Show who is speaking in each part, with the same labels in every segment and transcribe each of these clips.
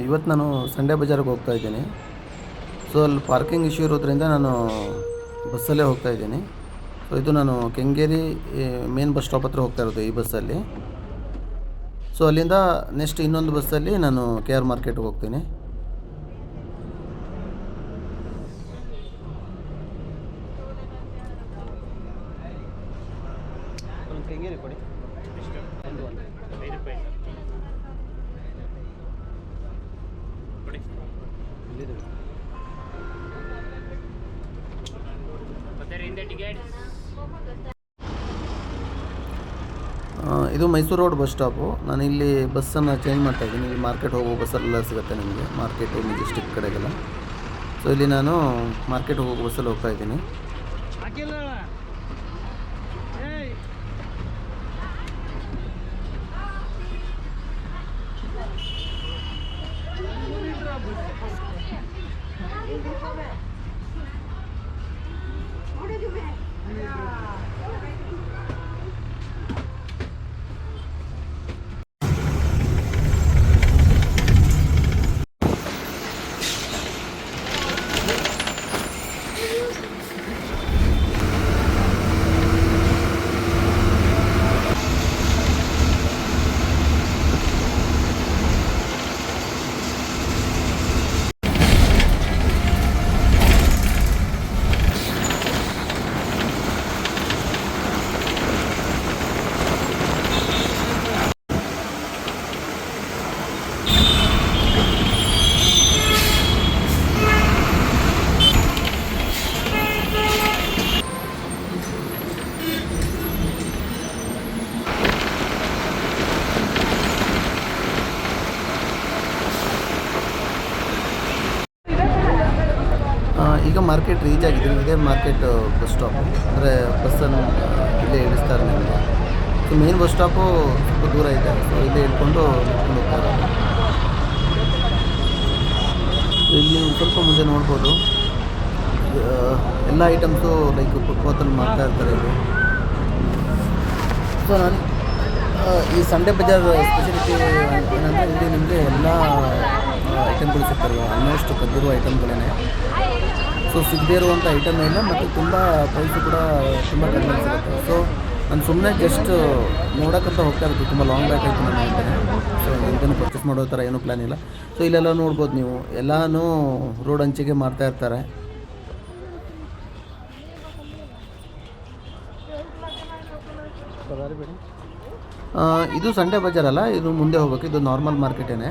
Speaker 1: ಇವತ್ತು ನಾನು ಸಂಡೇ ಬಜಾರ್ಗೆ ಹೋಗ್ತಾ ಇದ್ದೀನಿ. ಸೊ ಅಲ್ಲಿ ಪಾರ್ಕಿಂಗ್ ಇಶ್ಯೂ ಇರೋದ್ರಿಂದ ನಾನು ಬಸ್ಸಲ್ಲೇ ಹೋಗ್ತಾ ಇದ್ದೀನಿ. ಸೊ ಇದು ನಾನು ಕೆಂಗೇರಿ ಮೇನ್ ಬಸ್ ಸ್ಟಾಪ್ ಹತ್ರ ಹೋಗ್ತಾ ಇರೋದು ಈ ಬಸ್ಸಲ್ಲಿ. ಸೊ ಅಲ್ಲಿಂದ ನೆಕ್ಸ್ಟ್ ಇನ್ನೊಂದು ಬಸ್ಸಲ್ಲಿ ನಾನು ಕೆ ಆರ್ ಮಾರ್ಕೆಟ್ಗೆ ಹೋಗ್ತೀನಿ.
Speaker 2: ಕೆಂಗೇರಿ ಕೊಡಿ
Speaker 1: ಇದು ಮೈಸೂರು ರೋಡ್ ಬಸ್ ಸ್ಟಾಪು. ನಾನು ಇಲ್ಲಿ ಬಸ್ಸನ್ನು ಚೇಂಜ್ ಮಾಡ್ತಾಯಿದ್ದೀನಿ. ಇಲ್ಲಿ ಮಾರ್ಕೆಟ್ ಹೋಗೋ ಬಸ್ಸೆಲ್ಲ ಸಿಗುತ್ತೆ ನಿಮಗೆ, ಮಾರ್ಕೆಟು ಮೆಜೆಸ್ಟಿಕ್ ಕಡೆಗೆಲ್ಲ. ಸೊ ಇಲ್ಲಿ ನಾನು ಮಾರ್ಕೆಟ್ ಹೋಗೋ ಬಸ್ಸಲ್ಲಿ ಹೋಗ್ತಾ ಇದ್ದೀನಿ. ಈಗ ಮಾರ್ಕೆಟ್ ರೀಚ್ ಆಗಿದ್ದೀನಿ. ಇದೇ ಮಾರ್ಕೆಟ್ ಬಸ್ ಸ್ಟಾಪು, ಅಂದರೆ ಬಸ್ಸನ್ನು ಇಲ್ಲೇ ಇಳಿಸ್ತಾರೆ ನಿಮಗೆ. ಸೊ ಮೇನ್ ಬಸ್ ಸ್ಟಾಪು ಸ್ವಲ್ಪ ದೂರ ಇದೆ. ಸೊ ಇಲ್ಲೇ ಇಟ್ಕೊಂಡು ಹೋಗ್ತಾರೆ. ಇಲ್ಲಿ ಸ್ವಲ್ಪ ಮುಂದೆ ನೋಡ್ಬೋದು ಎಲ್ಲ ಐಟಮ್ಸು ಲೈಕ್ ಕೋತಲ್ಲಿ ಮಾಡ್ತಾ ಇರ್ತಾರೆ ಇಲ್ಲಿ. ಸೊ ನಾನು ಈ ಸಂಡೇ ಬಜಾರ್ ಸ್ಪೆಷಾಲಿಟಿ ಏನಂದರೆ ಇಲ್ಲಿ ನಿಮಗೆ ಎಲ್ಲ ಐಟಮ್ಗಳು ಸಿಗ್ತಾರೆ. ಆಲ್ಮೋಸ್ಟ್ ಕದ್ದಿರುವ ಐಟಮ್ಗಳೇ. ಸೊ ಸಿಗದೇ ಇರುವಂಥ ಐಟಮ್ ಇಲ್ಲ, ಮತ್ತು ತುಂಬ ಪ್ರೈಸು ಕೂಡ ತುಂಬ ಕಡಿಮೆ ಸಿಗುತ್ತೆ. ಸೊ ನಾನು ಸುಮ್ಮನೆ ಜಸ್ಟ್ ನೋಡೋಕ್ಕಂತ ಹೋಗ್ತಾ ಇರ್ತೀನಿ. ತುಂಬ ಲಾಂಗ್ ಬ್ಯಾಕ್ ಆಯಿತು ನಾನು ಹೇಳ್ತೇನೆ. ಸೊ ಇದನ್ನು ಪರ್ಚೇಸ್ ಮಾಡೋ ಥರ ಏನೂ ಪ್ಲ್ಯಾನ್ ಇಲ್ಲ. ಸೊ ಇಲ್ಲೆಲ್ಲ ನೋಡ್ಬೋದು ನೀವು, ಎಲ್ಲನೂ ರೋಡ್ ಅಂಚಿಗೆ ಮಾಡ್ತಾ ಇರ್ತಾರೆ. ಇದು ಸಂಡೇ ಬಜಾರ್ ಅಲ್ಲ, ಇದು ಮುಂದೆ ಹೋಗೋಕ್ಕೆ. ಇದು ನಾರ್ಮಲ್ ಮಾರ್ಕೆಟೇನೆ.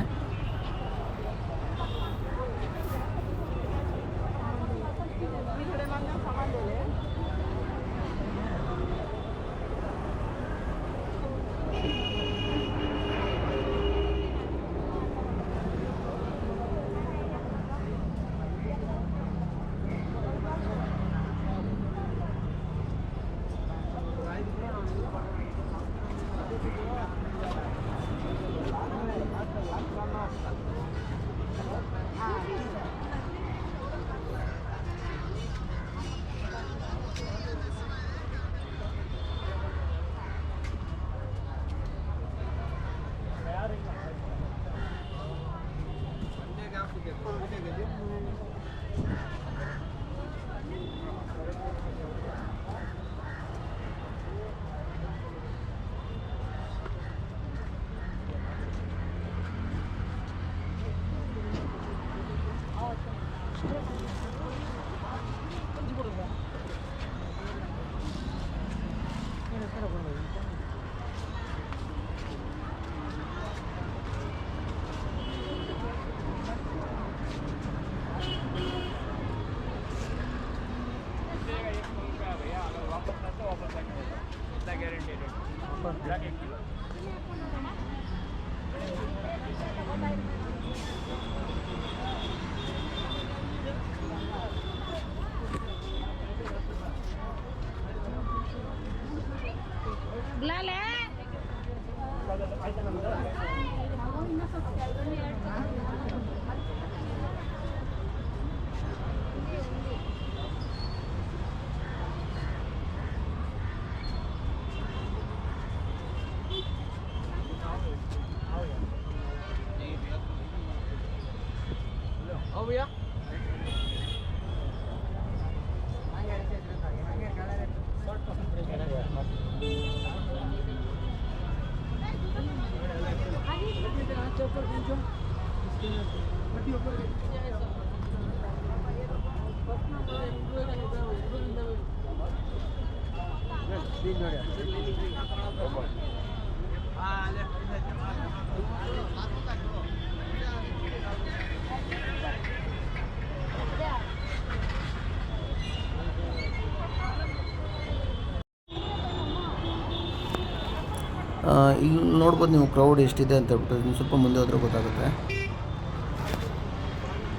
Speaker 1: ಇಲ್ಲಿ ನೋಡ್ಬೋದು ನೀವು ಕ್ರೌಡ್ ಎಷ್ಟಿದೆ ಅಂತ ಹೇಳ್ಬಿಟ್ಟು ನೀವು ಸ್ವಲ್ಪ ಮುಂದೆ ಹೋದ್ರೆ ಗೊತ್ತಾಗುತ್ತೆ.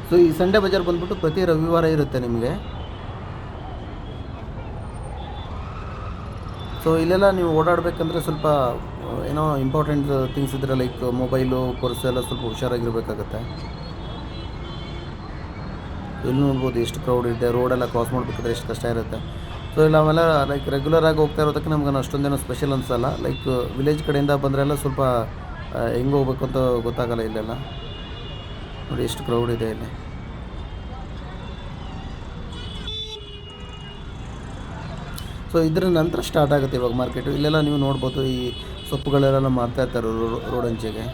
Speaker 1: ಸೊ ಈ ಸಂಡೇ ಬಜಾರ್ ಬಂದ್ಬಿಟ್ಟು ಪ್ರತಿ ರವಿವಾರ ಇರುತ್ತೆ ನಿಮಗೆ. ಸೊ ಇಲ್ಲೆಲ್ಲ ನೀವು ಓಡಾಡಬೇಕಂದ್ರೆ ಸ್ವಲ್ಪ ಏನೋ ಇಂಪಾರ್ಟೆಂಟ್ ಥಿಂಗ್ಸ್ ಇದ್ದರೆ ಲೈಕ್ ಮೊಬೈಲು ಪರ್ಸ್ ಎಲ್ಲ ಸ್ವಲ್ಪ ಹುಷಾರಾಗಿರಬೇಕಾಗತ್ತೆ. ಇಲ್ಲಿ ನೋಡ್ಬೋದು ಎಷ್ಟು ಕ್ರೌಡ್ ಇದೆ, ರೋಡೆಲ್ಲ ಕ್ರಾಸ್ ಮಾಡಬೇಕಾದ್ರೆ ಎಷ್ಟು ಕಷ್ಟ ಇರುತ್ತೆ. ಸೊ ಇಲ್ಲ ಅವೆಲ್ಲ ಲೈಕ್ ರೆಗ್ಯುಲರಾಗಿ ಹೋಗ್ತಾ ಇರೋದಕ್ಕೆ ನಮ್ಗೆ ಅಷ್ಟೊಂದೇನೋ ಸ್ಪೆಷಲ್ ಅನಿಸಲ್ಲ. ಲೈಕ್ ವಿಲೇಜ್ ಕಡೆಯಿಂದ ಬಂದರೆಲ್ಲ ಸ್ವಲ್ಪ ಹೆಂಗೆ ಹೋಗ್ಬೇಕು ಅಂತ ಗೊತ್ತಾಗಲ್ಲ ಇಲ್ಲೆಲ್ಲ. ನೋಡಿ ಎಷ್ಟು ಕ್ರೌಡ್ ಇದೆ ಇಲ್ಲಿ. ಸೊ ಇದರ ನಂತರ ಸ್ಟಾರ್ಟ್ ಆಗುತ್ತೆ ಇವಾಗ ಮಾರ್ಕೆಟು. ಇಲ್ಲೆಲ್ಲ ನೀವು ನೋಡ್ಬೋದು ಈ ಸೊಪ್ಪುಗಳೆಲ್ಲ ಮಾರ್ತಾ ಇರ್ತಾರೆ ರೋಡ್ ಅಂಚೆಗೆ.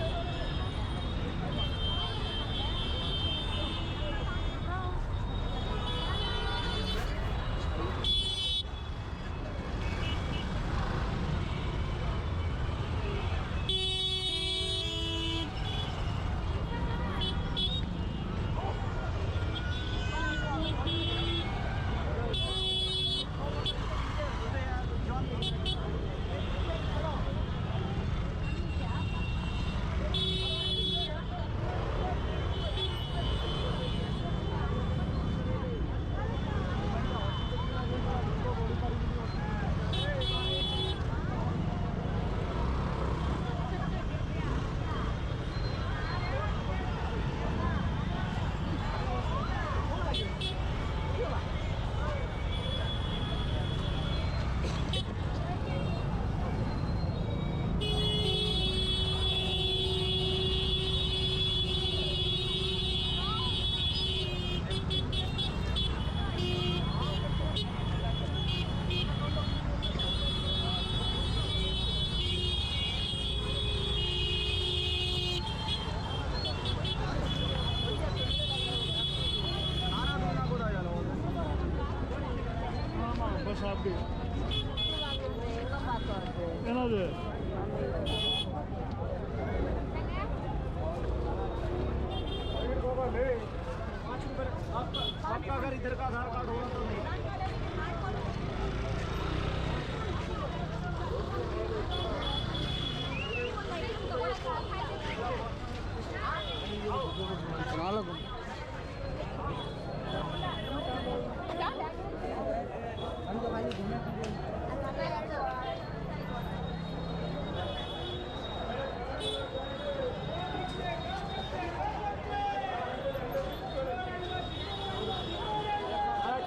Speaker 1: आपका अगर इधर का आधार कार्ड होगा तो नहीं।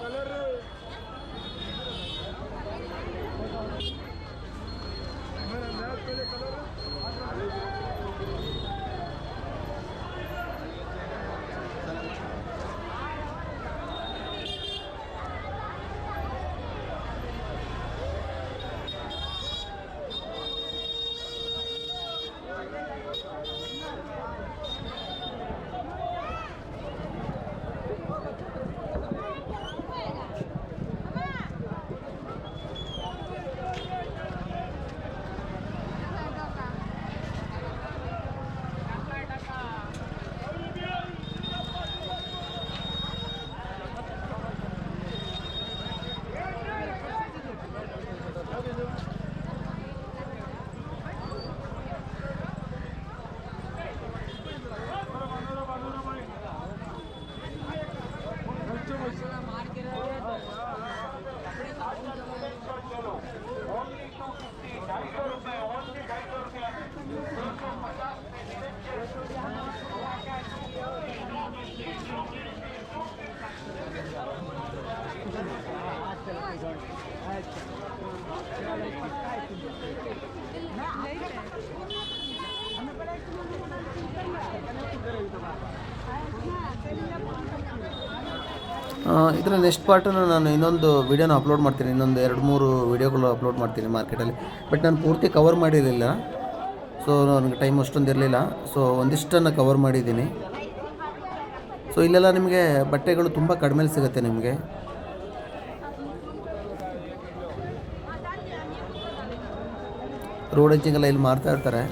Speaker 1: कलर ಇದರ ನೆಕ್ಸ್ಟ್ ಪಾರ್ಟನ್ನು ನಾನು ಇನ್ನೊಂದು ವೀಡಿಯೋನ ಅಪ್ಲೋಡ್ ಮಾಡ್ತೀನಿ, ಇನ್ನೊಂದು 2-3 ವೀಡಿಯೋಗಳು ಅಪ್ಲೋಡ್ ಮಾಡ್ತೀನಿ ಮಾರ್ಕೆಟಲ್ಲಿ. ಬಟ್ ನಾನು ಪೂರ್ತಿ ಕವರ್ ಮಾಡಿರಲಿಲ್ಲ, ಸೊ ನನಗೆ ಟೈಮ್ ಅಷ್ಟೊಂದು ಇರಲಿಲ್ಲ. ಸೊ ಒಂದಿಷ್ಟನ್ನು ಕವರ್ ಮಾಡಿದ್ದೀನಿ. ಸೊ ಇಲ್ಲೆಲ್ಲ ನಿಮಗೆ ಬಟ್ಟೆಗಳು ತುಂಬ ಕಡಿಮೆಲಿ ಸಿಗುತ್ತೆ ನಿಮಗೆ. ರೋಡ್ ಹೆಂಚಿಂಗೆಲ್ಲ ಇಲ್ಲಿ ಮಾರ್ತಾ ಇರ್ತಾರೆ.